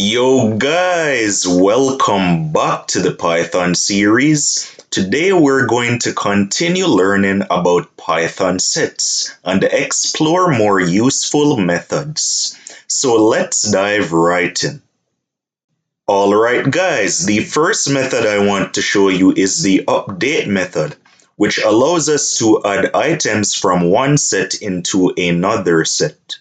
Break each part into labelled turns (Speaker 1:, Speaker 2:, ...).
Speaker 1: Yo guys, welcome back to the Python series. Today we're going to continue learning about Python sets and explore more useful methods. So let's dive right in. Alright guys, the first method I want to show you is the update method, which allows us to add items from one set into another set.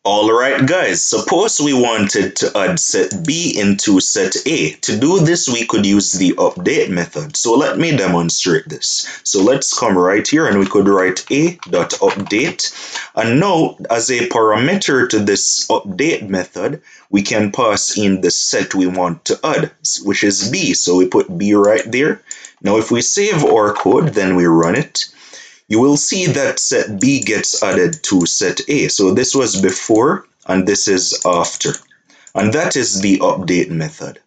Speaker 1: Alright guys, suppose we wanted to add set B into set A. To do this, we could use the update method. So let me demonstrate this. So let's come right here and we could write a.update. And now, as a parameter to this update method, we can pass in the set we want to add, which is B. So we put B right there. Now if we save our code, then we run it. You will see that set B gets added to set A. So this was before and this is after. And that is the update method.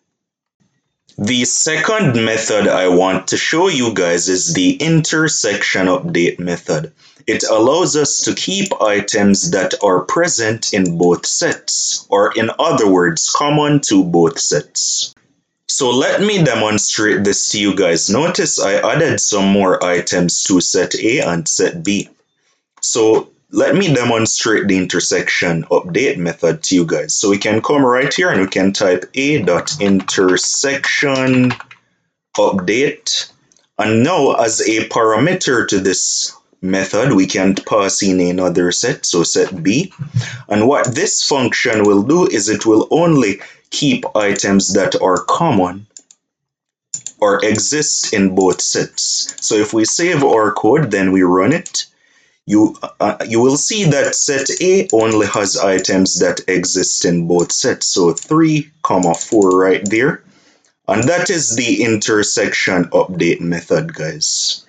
Speaker 1: The second method I want to show you guys is the intersection update method. It allows us to keep items that are present in both sets, or in other words, common to both sets. So let me demonstrate this to you guys. Notice I added some more items to set A and set B. So let me demonstrate the intersection update method to you guys. So we can come right here and we can type a.intersection update. And now as a parameter to this method, we can pass in another set, so set B. And what this function will do is it will only keep items that are common or exist in both sets. So if we save our code, then we run it, you will see that set A only has items that exist in both sets. So 3, 4 right there. And that is the intersection update method, guys.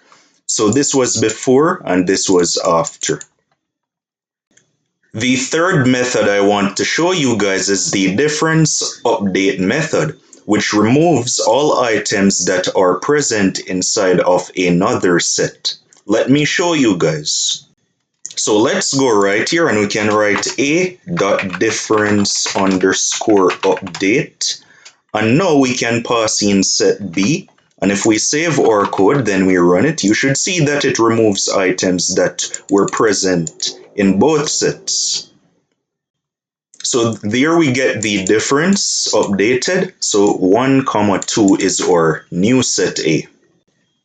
Speaker 1: So this was before and this was after. The third method I want to show you guys is the difference update method, which removes all items that are present inside of another set. Let me show you guys. So let's go right here and we can write a.difference_update. And now we can pass in set B. And if we save our code, then we run it, you should see that it removes items that were present in both sets. So there we get the difference updated. So 1, 2 is our new set A.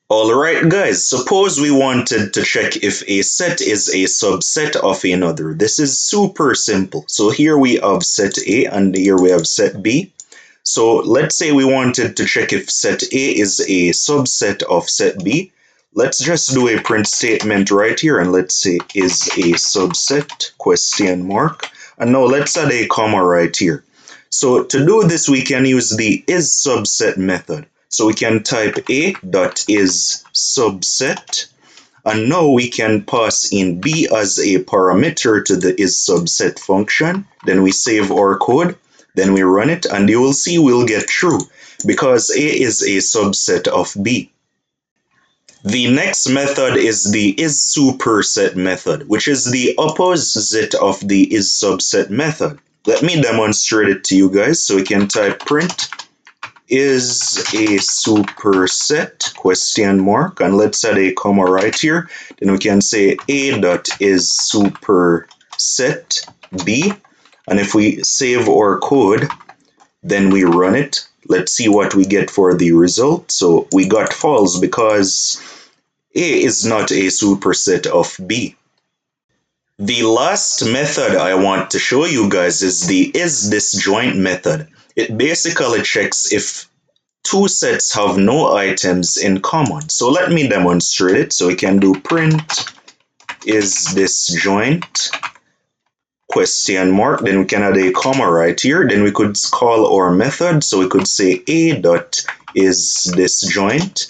Speaker 1: Alright guys, suppose we wanted to check if a set is a subset of another. This is super simple. So here we have set A and here we have set B. So let's say we wanted to check if set A is a subset of set B. Let's just do a print statement right here and let's say is a subset ? And now let's add a comma right here. So to do this, we can use the issubset method. So we can type a.isSubset, and now we can pass in B as a parameter to the issubset function. Then we save our code, then we run it, and you will see we'll get true because A is a subset of B. The next method is the issuperset method, which is the opposite of the issubset method. Let me demonstrate it to you guys. So we can type print is a superset ? And let's add a comma right here. Then we can say a.issuperset B. And if we save our code, then we run it. Let's see what we get for the result. So we got false because A is not a superset of B. The last method I want to show you guys is the isdisjoint method. It basically checks if two sets have no items in common. So let me demonstrate it. So we can do print isdisjoint ? Then we can add a comma right here. Then we could call our method. So we could say a.isdisjoint.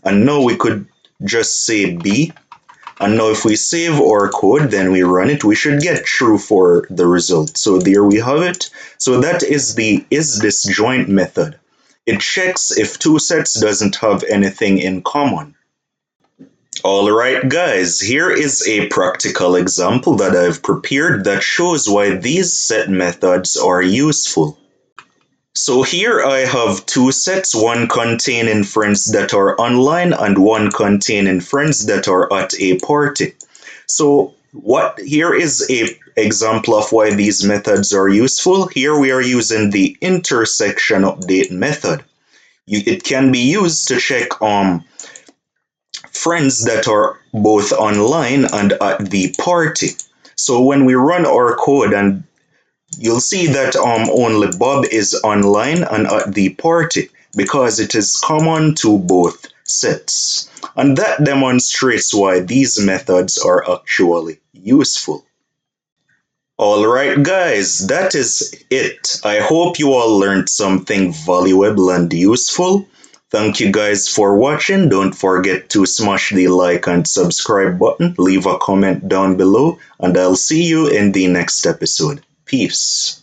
Speaker 1: And now we could just say B. And now if we save our code, then we run it, we should get true for the result. So there we have it. So that is the isdisjoint method. It checks if two sets doesn't have anything in common. Alright guys, here is a practical example that I've prepared that shows why these set methods are useful. So here I have two sets, one containing friends that are online and one containing friends that are at a party. So what here is a example of why these methods are useful. Here we are using the intersection update method. It can be used to check friends that are both online and at the party. So when we run our code, and you'll see that only Bob is online and at the party because it is common to both sets. And that demonstrates why these methods are actually useful. Alright, guys, that is it. I hope you all learned something valuable and useful. Thank you guys for watching. Don't forget to smash the like and subscribe button, leave a comment down below, and I'll see you in the next episode. Peace.